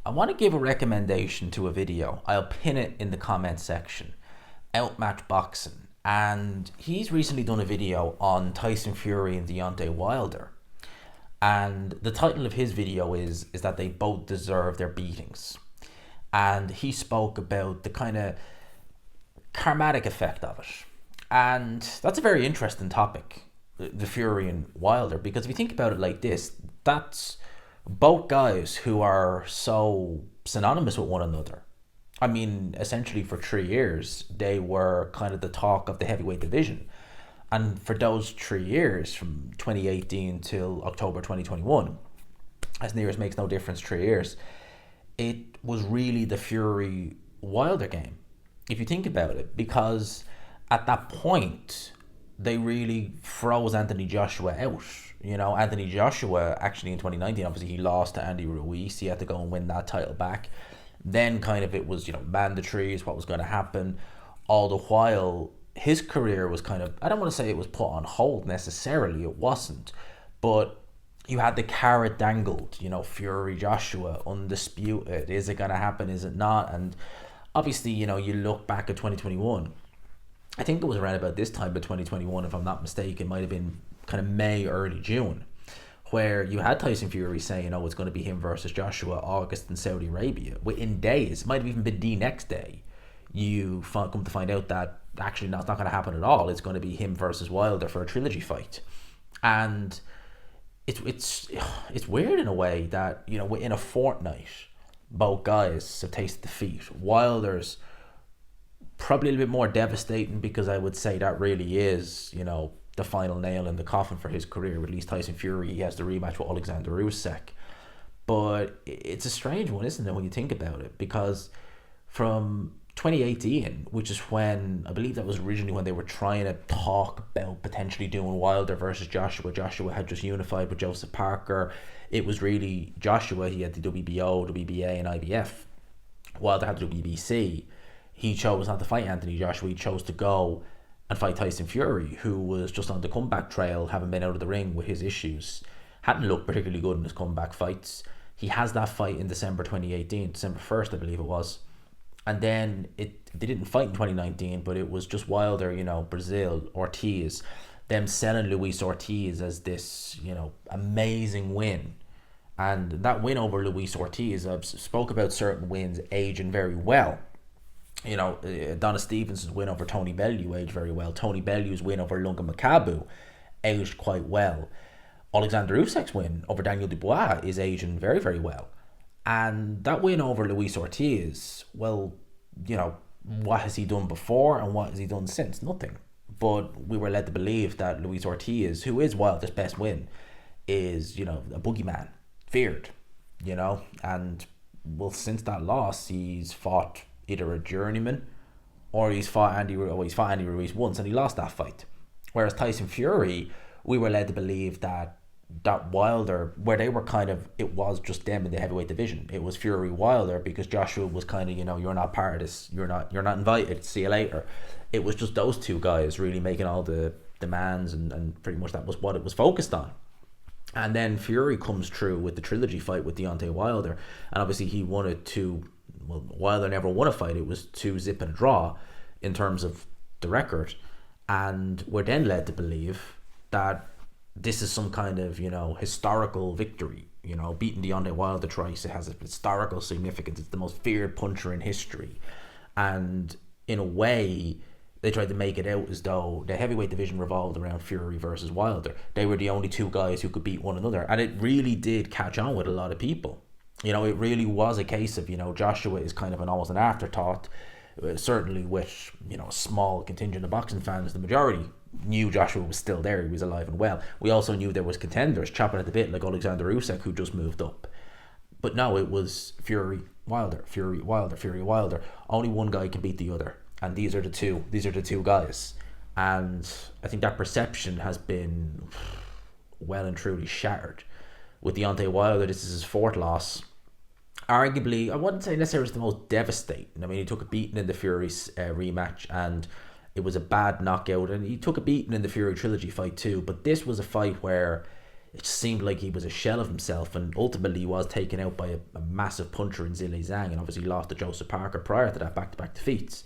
I want to give a recommendation to a video. I'll pin it in the comment section. Outmatch Boxing. And he's recently done a video on Tyson Fury and Deontay Wilder. And the title of his video is that they both deserve their beatings. And he spoke about the kind of karmatic effect of it. And that's a very interesting topic, the Fury and Wilder, because if you think about it like this, that's both guys who are so synonymous with one another. I mean, essentially for 3 years, they were kind of the talk of the heavyweight division. And for those 3 years, from 2018 till October 2021, as near as makes no difference, 3 years, it was really the Fury Wilder game, if you think about it, because at that point, they really froze Anthony Joshua out. You know, Anthony Joshua actually in 2019, obviously he lost to Andy Ruiz. He had to go and win that title back. Then kind of it was, mandatory is what was going to happen. All the while, his career was kind of, I don't want to say it was put on hold necessarily, it wasn't. But you had the carrot dangled, Fury, Joshua, undisputed. Is it going to happen? Is it not? And obviously, you look back at 2021. I think it was around about this time of 2021, if I'm not mistaken. It might have been kind of May, early June, where you had Tyson Fury saying, it's going to be him versus Joshua, August in Saudi Arabia. Within days, might have even been the next day, you come to find out that actually that's not going to happen at all. It's going to be him versus Wilder for a trilogy fight. And it's weird in a way that, within a fortnight, both guys have tasted defeat. Wilder's probably a little bit more devastating because I would say that really is, the final nail in the coffin for his career. At least Tyson Fury, he has the rematch with Alexander Usyk. But it's a strange one, isn't it, when you think about it? Because from 2018, which is when, I believe that was originally when they were trying to talk about potentially doing Wilder versus Joshua. Joshua had just unified with Joseph Parker. It was really Joshua, he had the WBO, WBA and IBF. Wilder had the WBC. He chose not to fight Anthony Joshua. He chose to go and fight Tyson Fury, who was just on the comeback trail, having been out of the ring with his issues. Hadn't looked particularly good in his comeback fights. He has that fight in December 2018, December 1st, I believe it was. And then they didn't fight in 2019, but it was just Wilder, Brazil, Ortiz, them selling Luis Ortiz as this, amazing win. And that win over Luis Ortiz, I've spoke about certain wins aging very well. Adonis Stevenson's win over Tony Bellew aged very well. Tony Bellew's win over Lunga Makabu aged quite well. Alexander Usyk's win over Daniel Dubois is aging very, very well. And that win over Luis Ortiz, well, what has he done before and what has he done since? Nothing. But we were led to believe that Luis Ortiz, who is Wilder's best win, is, a boogeyman, feared, and well, since that loss, he's fought either a journeyman or he's fought Andy Ruiz once and he lost that fight. Whereas Tyson Fury, we were led to believe that Wilder, where they were kind of, it was just them in the heavyweight division. It was Fury Wilder because Joshua was kind of, you're not part of this, you're not invited, see you later. It was just those two guys really making all the demands and pretty much that was what it was focused on. And then Fury comes through with the trilogy fight with Deontay Wilder, and obviously he won it Wilder never won a fight. It was 2-0 and a draw in terms of the record. And we're then led to believe that this is some kind of, historical victory. Beating Deontay Wilder twice, it has a historical significance. It's the most feared puncher in history. And in a way, they tried to make it out as though the heavyweight division revolved around Fury versus Wilder. They were the only two guys who could beat one another. And it really did catch on with a lot of people. It really was a case of, Joshua is kind of almost an afterthought, certainly with, a small contingent of boxing fans. The majority knew Joshua was still there. He was alive and well. We also knew there was contenders chopping at the bit like Alexander Usyk, who just moved up. But no, it was Fury, Wilder, Fury, Wilder, Fury, Wilder. Only one guy can beat the other. And these are the two guys. And I think that perception has been well and truly shattered. With Deontay Wilder, this is his fourth loss. Arguably, I wouldn't say necessarily the most devastating. I mean, he took a beating in the Fury rematch, and it was a bad knockout. And he took a beating in the Fury trilogy fight too. But this was a fight where it seemed like he was a shell of himself, and ultimately he was taken out by a massive puncher in Zhilei Zhang, and obviously lost to Joseph Parker prior to that, back-to-back defeats.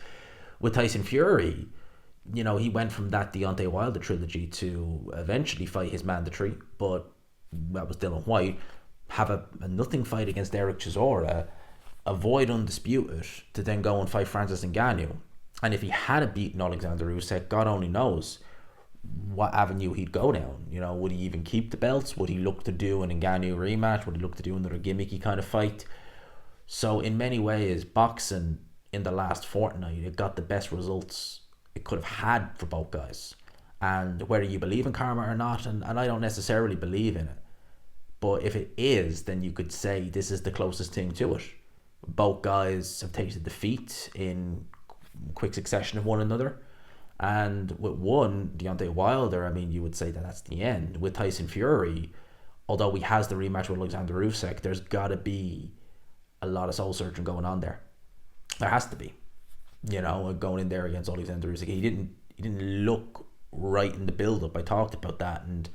With Tyson Fury, you know, he went from that Deontay Wilder trilogy to eventually fight his mandatory, but that was Dylan White, have a nothing fight against Eric Chisora, avoid undisputed, to then go and fight Francis Ngannou. And if he had beaten Alexander Usyk, God only knows what avenue he'd go down. You know, would he even keep the belts? Would he look to do an Ngannou rematch? Would he look to do another gimmicky kind of fight? So in many ways, boxing in the last fortnight, it got the best results it could have had for both guys. And whether you believe in karma or not, and I don't necessarily believe in it, but if it is, then you could say this is the closest thing to it. Both guys have tasted defeat in quick succession of one another. And with one, Deontay Wilder, I mean, you would say that that's the end. With Tyson Fury, although he has the rematch with Alexander Usyk, there's got to be a lot of soul searching going on there. There has to be. You know, going in there against Alexander Usyk, he didn't look right in the build-up. I talked about that, and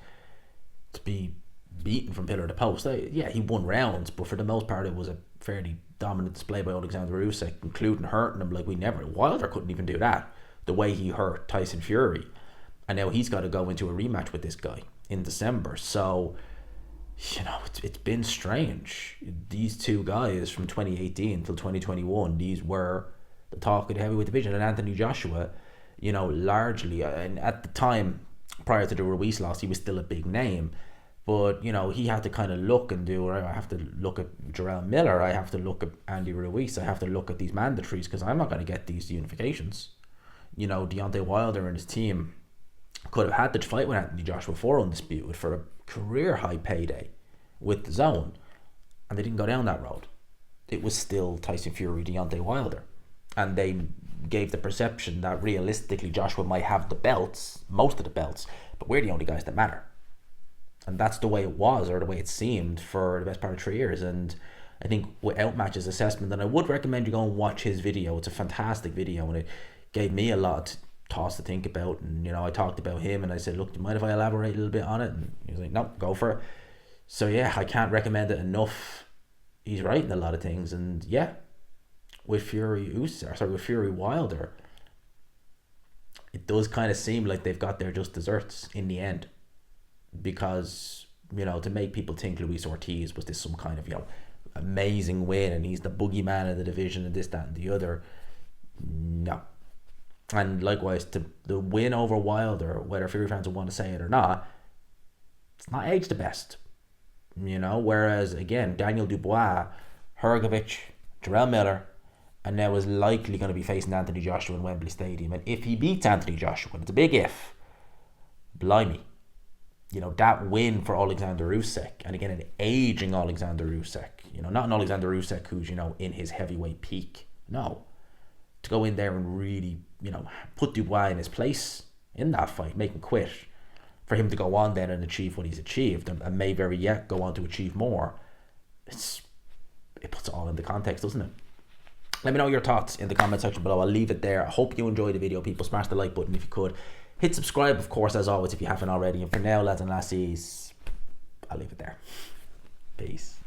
to be beaten from pillar to post, yeah, he won rounds, but for the most part, it was a fairly dominant display by Alexander Usyk, including hurting him like Wilder couldn't even do that, the way he hurt Tyson Fury. And now he's got to go into a rematch with this guy in December. So, you know, it's been strange. These two guys from 2018 till 2021, these were the talk of the heavyweight division. And Anthony Joshua, you know, largely, and at the time, prior to the Ruiz loss, he was still a big name. But, you know, he had to kind of look and do, right, I have to look at Jarrell Miller, I have to look at Andy Ruiz, I have to look at these mandatories, because I'm not going to get these unifications. You know, Deontay Wilder and his team could have had the fight with Anthony Joshua for undisputed for a career high payday with the zone, and they didn't go down that road. It was still Tyson Fury, Deontay Wilder, and they gave the perception that realistically Joshua might have the belts, most of the belts, but we're the only guys that matter. And that's the way it was, or the way it seemed, for the best part of 3 years. And I think with Outmatch's assessment, and I would recommend you go and watch his video. It's a fantastic video, and it gave me a lot of thoughts to think about. And, you know, I talked about him, and I said, look, do you mind if I elaborate a little bit on it? And he was like, no, go for it. So yeah, I can't recommend it enough. He's right in a lot of things. And yeah, with Fury Wilder, it does kind of seem like they've got their just desserts in the end. Because, you know, to make people think Luis Ortiz was this some kind of, you know, amazing win and he's the boogeyman of the division and this, that and the other, no. And likewise, to the win over Wilder, whether Fury fans will want to say it or not, it's not aged the best, you know. Whereas again, Daniel Dubois, Hrgovic, Jarrell Miller, and now is likely going to be facing Anthony Joshua in Wembley Stadium. And if he beats Anthony Joshua, and it's a big if, blimey, you know, that win for Alexander Usyk, and again, an aging Alexander Usyk, you know, not an Alexander Usyk who's, you know, in his heavyweight peak. No. To go in there and really, you know, put Dubois in his place in that fight, make him quit, for him to go on then and achieve what he's achieved, and may very yet go on to achieve more. It puts it all into context, doesn't it? Let me know your thoughts in the comment section below. I'll leave it there. I hope you enjoyed the video, people. Smash the like button if you could. Hit subscribe, of course, as always, if you haven't already. And for now, lads and lassies, I'll leave it there. Peace.